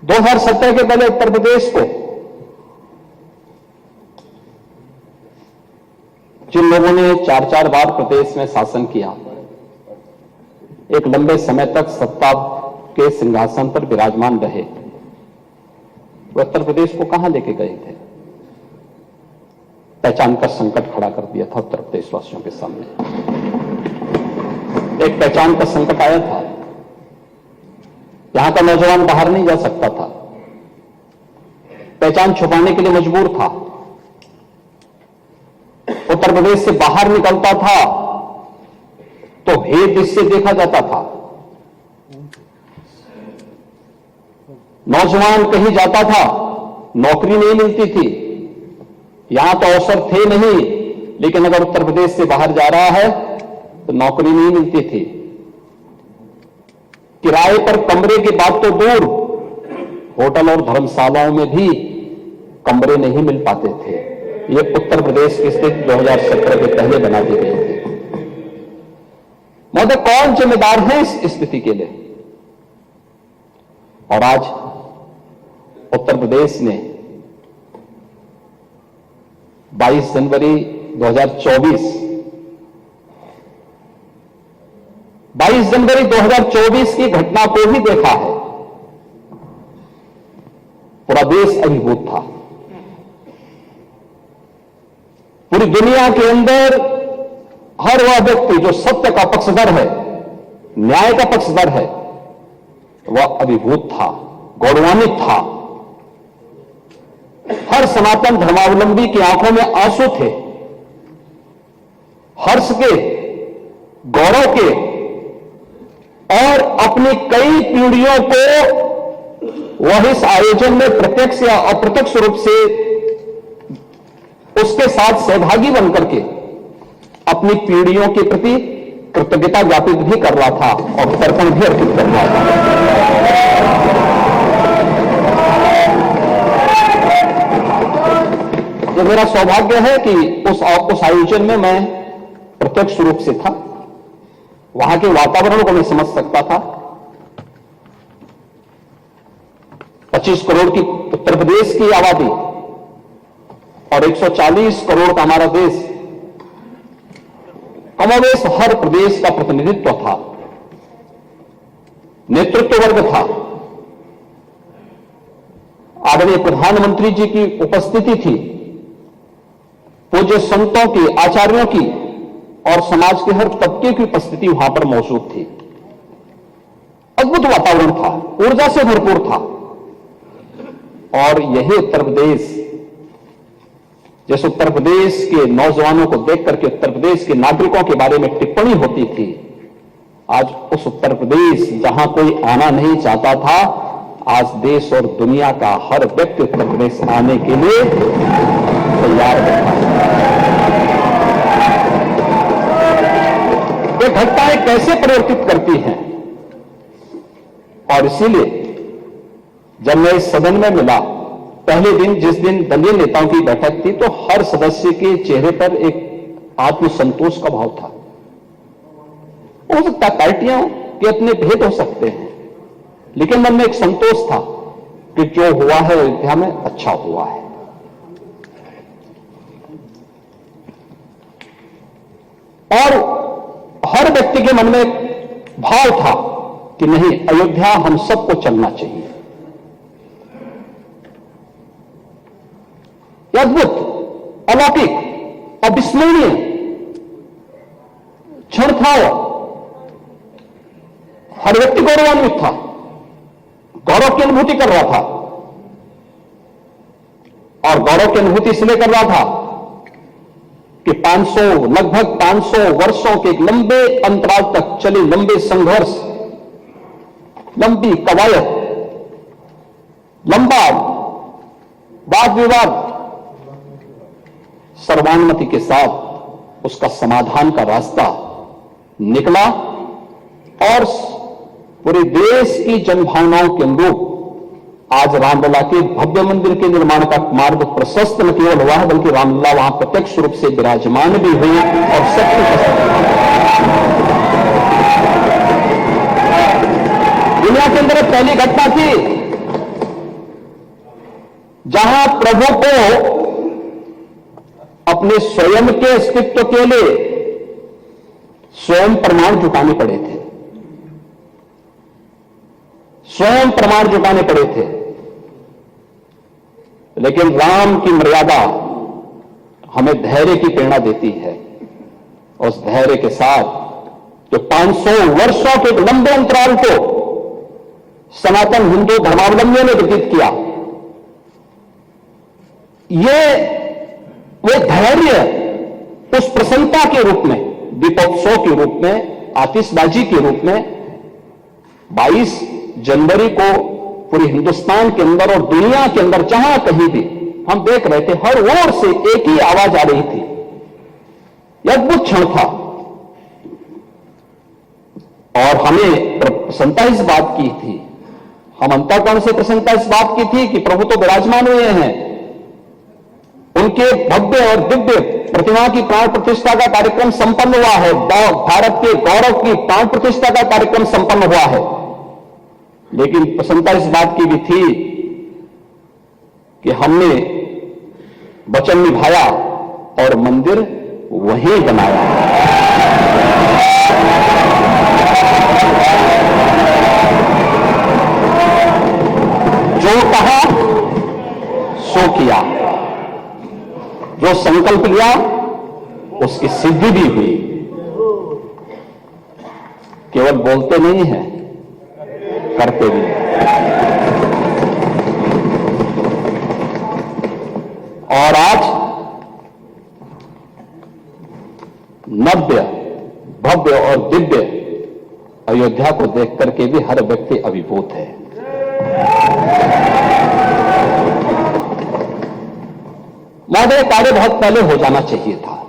2017 के पहले उत्तर प्रदेश को जिन लोगों ने 4-4 बार प्रदेश में शासन किया, एक लंबे समय तक सत्ता के सिंहासन पर विराजमान रहे, वो उत्तर प्रदेश को कहां लेके गए थे? पहचान का संकट खड़ा कर दिया था उत्तर प्रदेश वासियों के सामने। एक पहचान का संकट आया था। यहां का नौजवान बाहर नहीं जा सकता था, पहचान छुपाने के लिए मजबूर था। उत्तर प्रदेश से बाहर निकलता था तो भेद इससे देखा जाता था। नौजवान कहीं जाता था, नौकरी नहीं मिलती थी। यहां तो अवसर थे नहीं, लेकिन अगर उत्तर प्रदेश से बाहर जा रहा है तो नौकरी नहीं मिलती थी। किराए पर कमरे की बात तो दूर, होटल और धर्मशालाओं में भी कमरे नहीं मिल पाते थे। ये उत्तर प्रदेश की स्थिति 2017 के पहले बना दी गई थी। महोदय, कौन जिम्मेदार है इस स्थिति के लिए? और आज उत्तर प्रदेश ने 22 जनवरी 2024 की घटना को भी देखा है। पूरा देश अभिभूत था। पूरी दुनिया के अंदर हर वह व्यक्ति जो सत्य का पक्षधर है, न्याय का पक्षधर है, वह अभिभूत था, गौरवान्वित था। हर सनातन धर्मावलंबी की आंखों में आंसू थे, हर्ष के, गौरव के, और अपनी कई पीढ़ियों को वह इस आयोजन में प्रत्यक्ष या अप्रत्यक्ष रूप से उसके साथ सहभागी बनकर के अपनी पीढ़ियों के प्रति कृतज्ञता ज्ञापित भी कर रहा था और तर्पण भी अर्पित कर रहा था। ये मेरा सौभाग्य है कि उस आयोजन में मैं प्रत्यक्ष रूप से था। वहां के वातावरण को मैं समझ सकता था। 25 करोड़ की उत्तर प्रदेश की आबादी और 140 करोड़ का हमारा देश, कमोबेश हर प्रदेश का प्रतिनिधित्व था, नेतृत्व वर्ग था। आदरणीय प्रधानमंत्री जी की उपस्थिति थी, पूज्य संतों की, आचार्यों की और समाज के हर तबके की उपस्थिति वहां पर मौजूद थी। अद्भुत वातावरण था, ऊर्जा से भरपूर था। और यही उत्तर प्रदेश, जिस उत्तर प्रदेश के नौजवानों को देख करके उत्तर प्रदेश के नागरिकों के बारे में टिप्पणी होती थी, आज उस उत्तर प्रदेश जहां कोई आना नहीं चाहता था, आज देश और दुनिया का हर व्यक्ति उत्तर प्रदेश आने के लिए तैयार है। ये घटनाएं कैसे परिवर्तित करती हैं? और इसीलिए जब मैं इस सदन में मिला, पहले दिन जिस दिन दलीय नेताओं की बैठक थी, तो हर सदस्य के चेहरे पर एक आत्मसंतोष का भाव था। हो सकता है पार्टियों के अपने भेद हो सकते हैं, लेकिन मन में एक संतोष था कि जो हुआ है अयोध्या में अच्छा हुआ है। और हर व्यक्ति के मन में एक भाव था कि नहीं, अयोध्या हम सबको चलना चाहिए। अद्भुत, अलौकिक, अविस्मरणीय क्षण था। हर व्यक्ति गौरवान्वित था, गौरव की अनुभूति कर रहा था। और गौरव की अनुभूति इसलिए कर रहा था कि लगभग 500 वर्षों के एक लंबे अंतराल तक चले लंबे संघर्ष, लंबी कवायद, लंबा वाद विवाद, सर्वानुमति के साथ उसका समाधान का रास्ता निकला और पूरे देश की जनभावनाओं के अनुरूप आज रामलला के भव्य मंदिर के निर्माण का मार्ग प्रशस्त न केवल हुआ है, बल्कि रामलला वहां प्रत्यक्ष रूप से विराजमान भी हुए और सत्य दुनिया के अंदर पहली घटना थी जहां प्रभु को अपने स्वयं के अस्तित्व के लिए स्वयं प्रमाण जुटाने पड़े थे, स्वयं प्रमाण जुटाने पड़े थे। लेकिन राम की मर्यादा हमें धैर्य की प्रेरणा देती है, और उस धैर्य के साथ जो 500 वर्षों के लंबे अंतराल को सनातन हिंदू धर्मावलंबियों ने व्यतीत किया, ये वो धैर्य उस प्रसन्नता के रूप में, दीपोत्सव के रूप में, आतिशबाजी के रूप में 22 जनवरी को पूरे हिंदुस्तान के अंदर और दुनिया के अंदर जहां कहीं भी हम देख रहे थे, हर ओर से एक ही आवाज आ रही थी। यह अद्भुत क्षण था, और हमें प्रसन्नता इस बात की थी, हम अंतःकरण से प्रसन्नता इस बात की थी कि प्रभु तो विराजमान हुए हैं, उनके भव्य और दिव्य प्रतिमा की प्राण प्रतिष्ठा का कार्यक्रम संपन्न हुआ है, भारत के गौरव की प्राण प्रतिष्ठा का कार्यक्रम संपन्न हुआ है। लेकिन प्रसन्नता इस बात की भी थी कि हमने वचन निभाया और मंदिर वहीं बनाया। जो कहा सो किया, जो संकल्प लिया उसकी सिद्धि भी हुई। केवल बोलते नहीं हैं, करते भी हैं। और आज नव्य, भव्य और दिव्य अयोध्या को देख करके भी हर व्यक्ति अभिभूत है। महोदय, कार्य बहुत पहले हो जाना चाहिए था।